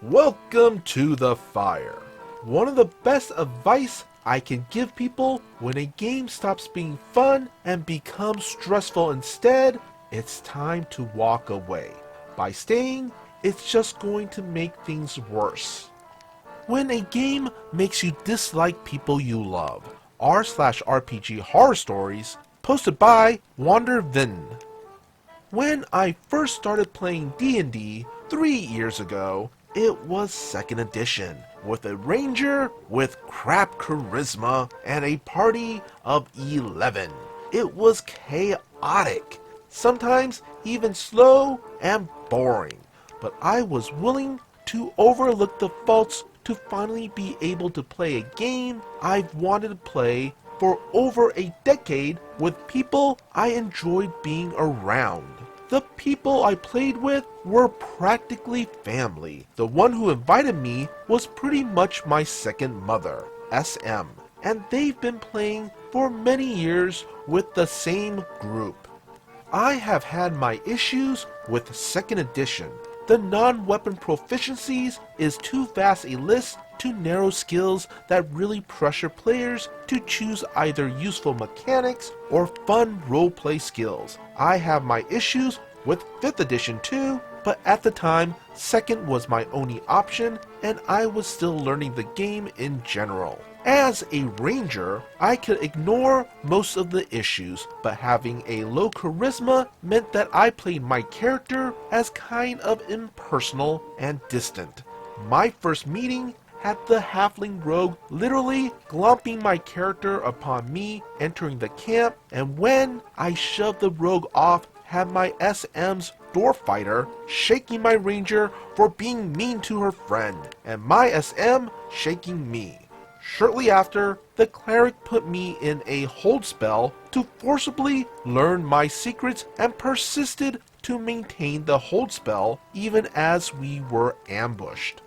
Welcome to the fire. One of the best advice I can give people when a game stops being fun and becomes stressful instead, it's time to walk away. By staying, it's just going to make things worse. When a game makes you dislike people you love, r/RPG horror stories, posted by Wandervin. When I first started playing D&D 3 years ago, it was 2nd edition, with a ranger with crap charisma and a party of 11. It was chaotic, sometimes even slow and boring, but I was willing to overlook the faults to finally be able to play a game I've wanted to play for over a decade with people I enjoyed being around. The people I played with were practically family. The one who invited me was pretty much my second mother, SM, and they've been playing for many years with the same group. I have had my issues with 2nd edition. The non-weapon proficiencies is too vast a list to narrow skills that really pressure players to choose either useful mechanics or fun roleplay skills. I have my issues with 5th edition too, but at the time, 2nd was my only option and I was still learning the game in general. As a ranger, I could ignore most of the issues, but having a low charisma meant that I played my character as kind of impersonal and distant. My first meeting had the halfling rogue literally glomping my character upon me entering the camp, and when I shoved the rogue off, had my SM's dwarf fighter shaking my ranger for being mean to her friend, and my SM shaking me. Shortly after, the cleric put me in a hold spell to forcibly learn my secrets and persisted to maintain the hold spell even as we were ambushed.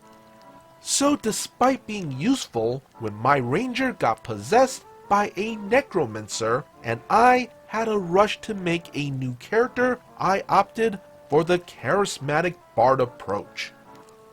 So despite being useful, when my ranger got possessed by a necromancer and I had a rush to make a new character, I opted for the charismatic bard approach.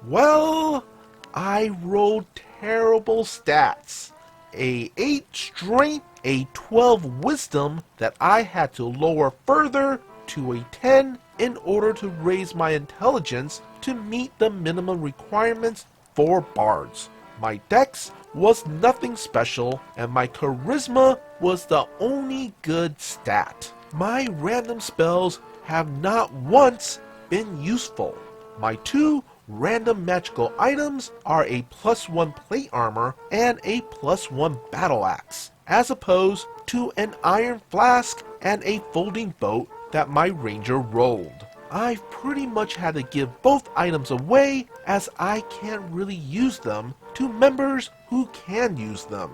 Well, I rolled terrible stats. A 8 strength, a 12 wisdom that I had to lower further to a 10 in order to raise my intelligence to meet the minimum requirements for bards. My dex was nothing special and my charisma was the only good stat. My random spells have not once been useful. My 2 random magical items are a +1 plate armor and a +1 battle axe, as opposed to an iron flask and a folding boat that my ranger rolled. I've pretty much had to give both items away as I can't really use them to members who can use them.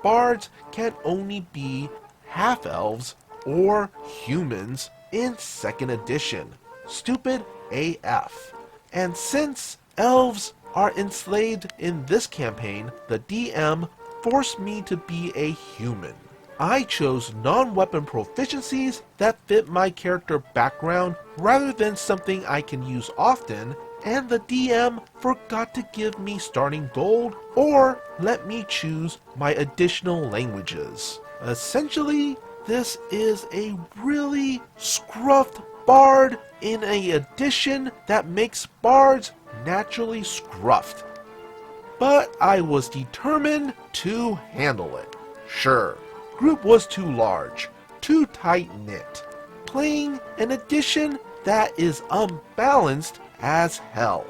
Bards can only be half-elves or humans in 2nd edition. Stupid AF. And since elves are enslaved in this campaign, the DM forced me to be a human. I chose non-weapon proficiencies that fit my character background rather than something I can use often, and the DM forgot to give me starting gold or let me choose my additional languages. Essentially, this is a really scruffed bard in a edition that makes bards naturally scruffed. But I was determined to handle it. Sure, group was too large, too tight-knit. Playing an edition that is unbalanced as hell.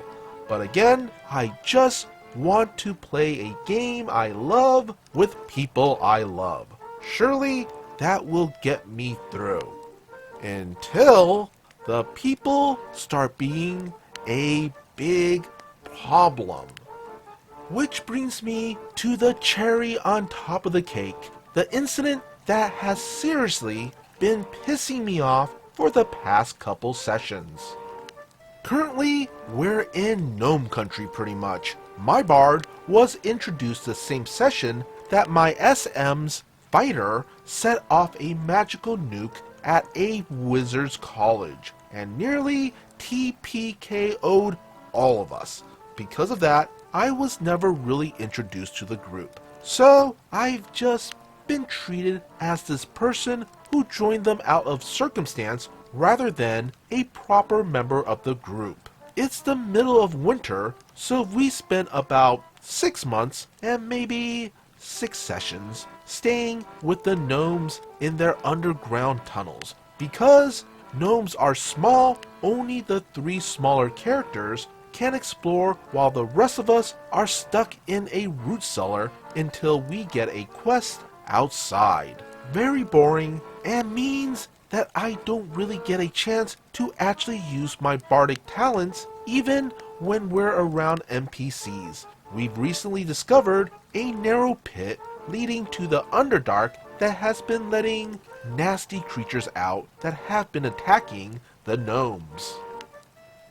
But again, I just want to play a game I love with people I love. Surely that will get me through. Until the people start being a big problem. Which brings me to the cherry on top of the cake, the incident that has seriously been pissing me off for the past couple sessions. Currently, we're in Gnome Country pretty much. My bard was introduced the same session that my SM's fighter set off a magical nuke at a wizard's college and nearly TPKO'd all of us. Because of that, I was never really introduced to the group. So I've just been treated as this person who joined them out of circumstance rather than a proper member of the group. It's the middle of winter, so we spent about 6 months and maybe 6 sessions staying with the gnomes in their underground tunnels. Because gnomes are small, only the 3 smaller characters can explore while the rest of us are stuck in a root cellar until we get a quest outside. Very boring and means that I don't really get a chance to actually use my bardic talents even when we're around NPCs. We've recently discovered a narrow pit leading to the Underdark that has been letting nasty creatures out that have been attacking the gnomes.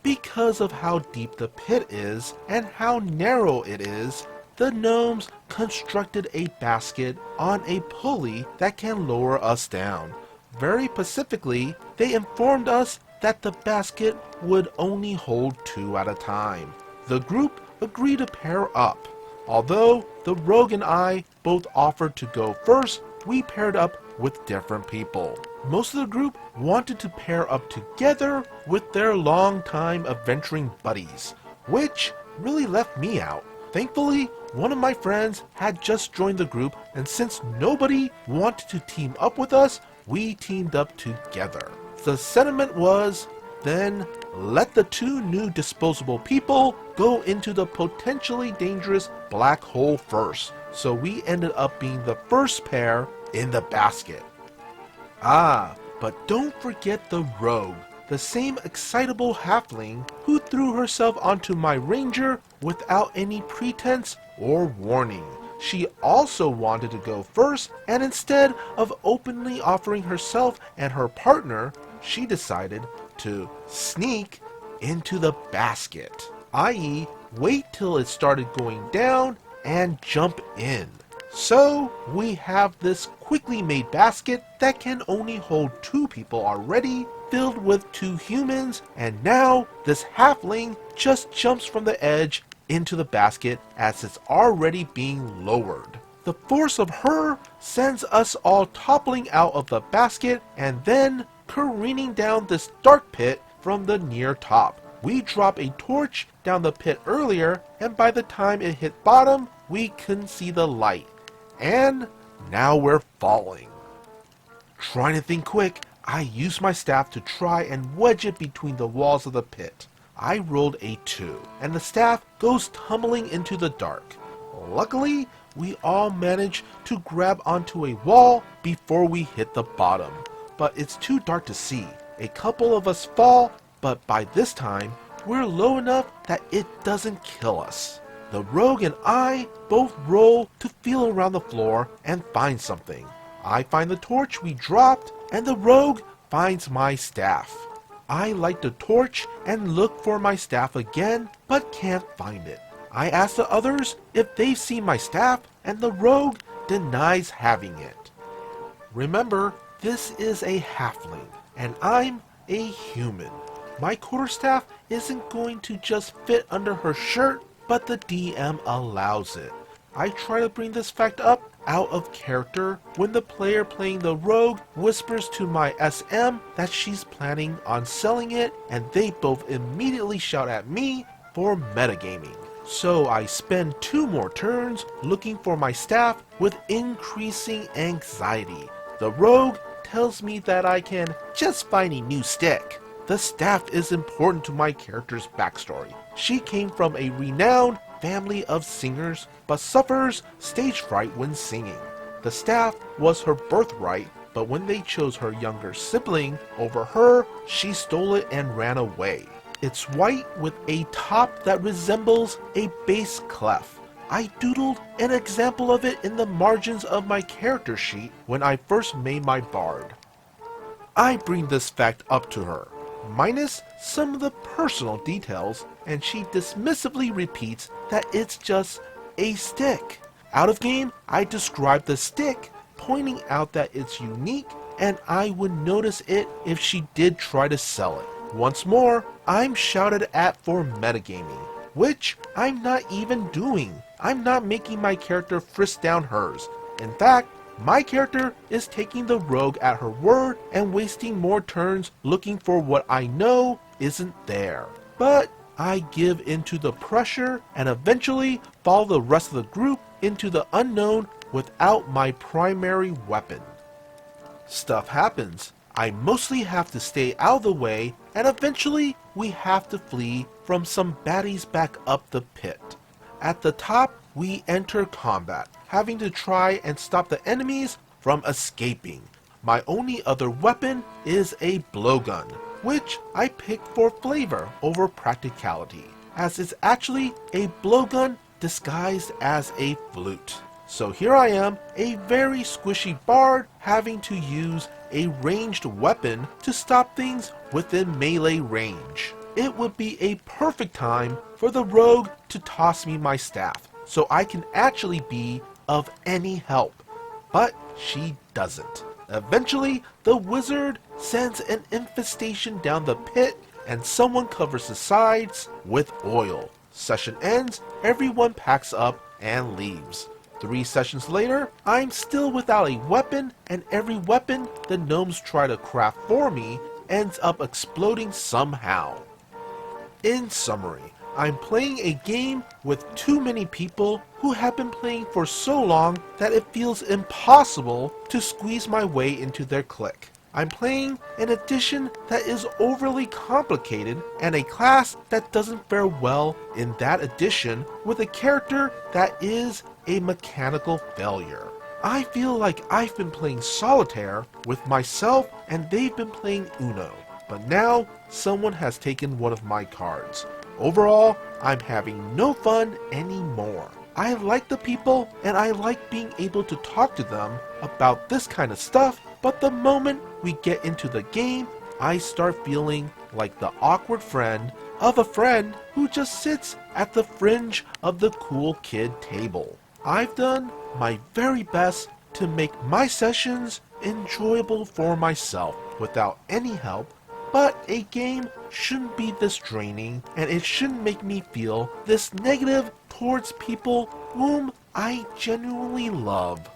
Because of how deep the pit is and how narrow it is, the gnomes constructed a basket on a pulley that can lower us down. Very specifically, they informed us that the basket would only hold 2 at a time. The group agreed to pair up. Although the rogue and I both offered to go first, we paired up with different people. Most of the group wanted to pair up together with their longtime adventuring buddies, which really left me out. Thankfully, one of my friends had just joined the group, and since nobody wanted to team up with us, we teamed up together. The sentiment was, then let the 2 new disposable people go into the potentially dangerous black hole first. So we ended up being the first pair in the basket. Ah, but don't forget the rogue, the same excitable halfling who threw herself onto my ranger without any pretense or warning. She also wanted to go first, and instead of openly offering herself and her partner, she decided to sneak into the basket, i.e. wait till it started going down and jump in. So we have this quickly made basket that can only hold 2 people already, filled with 2 humans, and now this halfling just jumps from the edge into the basket as it's already being lowered. The force of her sends us all toppling out of the basket and then careening down this dark pit from the near top. We dropped a torch down the pit earlier, and by the time it hit bottom, we couldn't see the light. And now we're falling. Trying to think quick, I used my staff to try and wedge it between the walls of the pit. I rolled a 2, and the staff goes tumbling into the dark. Luckily, we all managed to grab onto a wall before we hit the bottom, but it's too dark to see. A couple of us fall, but by this time, we're low enough that it doesn't kill us. The rogue and I both roll to feel around the floor and find something. I find the torch we dropped, and the rogue finds my staff. I light the torch and look for my staff again, but can't find it. I ask the others if they've seen my staff, and the rogue denies having it. Remember, this is a halfling, and I'm a human. My quarterstaff isn't going to just fit under her shirt, but the DM allows it. I try to bring this fact up out of character when the player playing the rogue whispers to my SM that she's planning on selling it, and they both immediately shout at me for metagaming. So I spend 2 more turns looking for my staff with increasing anxiety. The rogue tells me that I can just find a new stick. The staff is important to my character's backstory. She came from a renowned family of singers, but suffers stage fright when singing. The staff was her birthright, but when they chose her younger sibling over her, she stole it and ran away. It's white with a top that resembles a bass clef. I doodled an example of it in the margins of my character sheet when I first made my bard. I bring this fact up to her, minus some of the personal details, and she dismissively repeats that it's just a stick. Out of game, I describe the stick, pointing out that it's unique and I would notice it if she did try to sell it. Once more, I'm shouted at for metagaming. which I'm not even doing. I'm not making my character frisk down hers. In fact, my character is taking the rogue at her word and wasting more turns looking for what I know isn't there. But I give into the pressure and eventually follow the rest of the group into the unknown without my primary weapon. Stuff happens. I mostly have to stay out of the way, and eventually we have to flee from some baddies back up the pit. At the top, we enter combat, having to try and stop the enemies from escaping. My only other weapon is a blowgun, which I picked for flavor over practicality, as it's actually a blowgun disguised as a flute. So here I am, a very squishy bard, having to use a ranged weapon to stop things within melee range. It would be a perfect time for the rogue to toss me my staff, so I can actually be of any help. But she doesn't. Eventually, the wizard sends an infestation down the pit and someone covers the sides with oil. Session ends, everyone packs up and leaves. 3 sessions later, I'm still without a weapon, and every weapon the gnomes try to craft for me ends up exploding somehow. In summary, I'm playing a game with too many people who have been playing for so long that it feels impossible to squeeze my way into their clique. I'm playing an edition that is overly complicated and a class that doesn't fare well in that edition with a character that is a mechanical failure. I feel like I've been playing solitaire with myself and they've been playing Uno, but now someone has taken one of my cards. Overall, I'm having no fun anymore. I like the people and I like being able to talk to them about this kind of stuff, but the moment we get into the game, I start feeling like the awkward friend of a friend who just sits at the fringe of the cool kid table. I've done my very best to make my sessions enjoyable for myself without any help, but a game shouldn't be this draining and it shouldn't make me feel this negative towards people whom I genuinely love.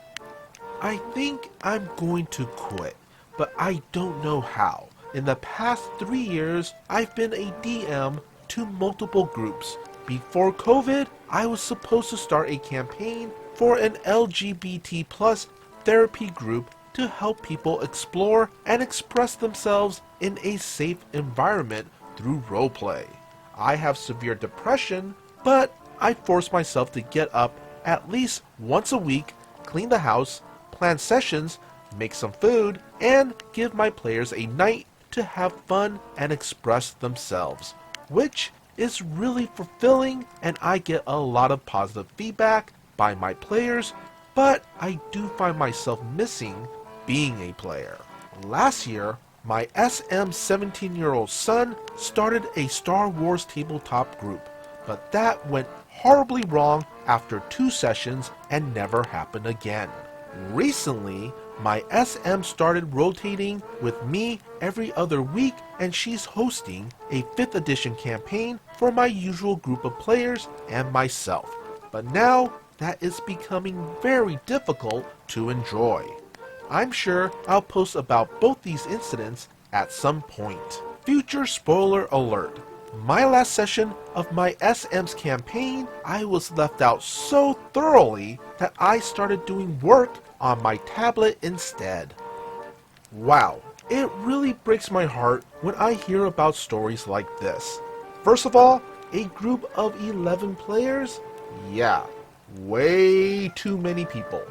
I think I'm going to quit, but I don't know how. In the past 3 years, I've been a DM to multiple groups. Before COVID, I was supposed to start a campaign for an LGBT plus therapy group to help people explore and express themselves in a safe environment through roleplay. I have severe depression, but I force myself to get up at least once a week, clean the house, plan sessions, make some food, and give my players a night to have fun and express themselves, which is really fulfilling, and I get a lot of positive feedback by my players, but I do find myself missing being a player. Last year, my SM 17-year-old son started a Star Wars tabletop group, but that went horribly wrong after 2 sessions and never happened again. Recently, my SM started rotating with me every other week, and she's hosting a 5th edition campaign for my usual group of players and myself. But now that is becoming very difficult to enjoy. I'm sure I'll post about both these incidents at some point. Future spoiler alert. My last session of my SM's campaign, I was left out so thoroughly that I started doing work on my tablet instead. Wow, it really breaks my heart when I hear about stories like this. First of all, a group of 11 players? Yeah, way too many people.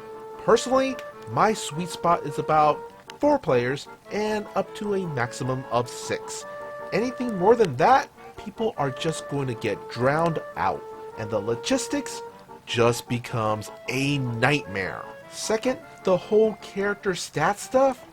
Personally, my sweet spot is about 4 players and up to a maximum of 6. Anything more than that, people are just going to get drowned out, and the logistics just becomes a nightmare. Second, the whole character stat stuff.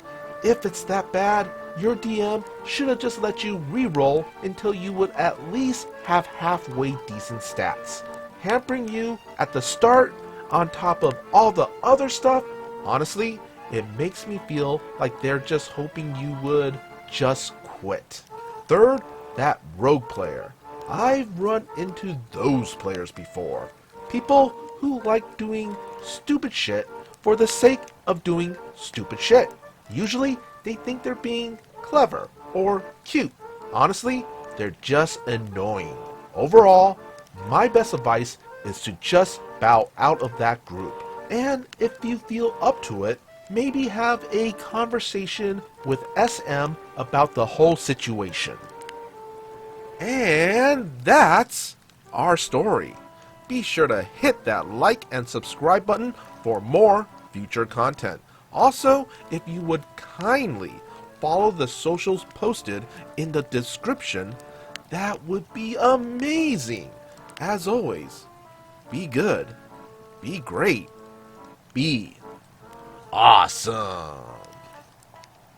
If it's that bad, your DM should have just let you re-roll until you would at least have halfway decent stats. Hampering you at the start on top of all the other stuff, honestly, it makes me feel like they're just hoping you would just quit. Third, that rogue player. I've run into those players before. People who like doing stupid shit for the sake of doing stupid shit. Usually, they think they're being clever or cute. Honestly, they're just annoying. Overall, my best advice is to just bow out of that group. And if you feel up to it, maybe have a conversation with SM about the whole situation. And that's our story. Be sure to hit that like and subscribe button for more future content. Also, if you would kindly follow the socials posted in the description, that would be amazing. As always, be good, be great, be awesome.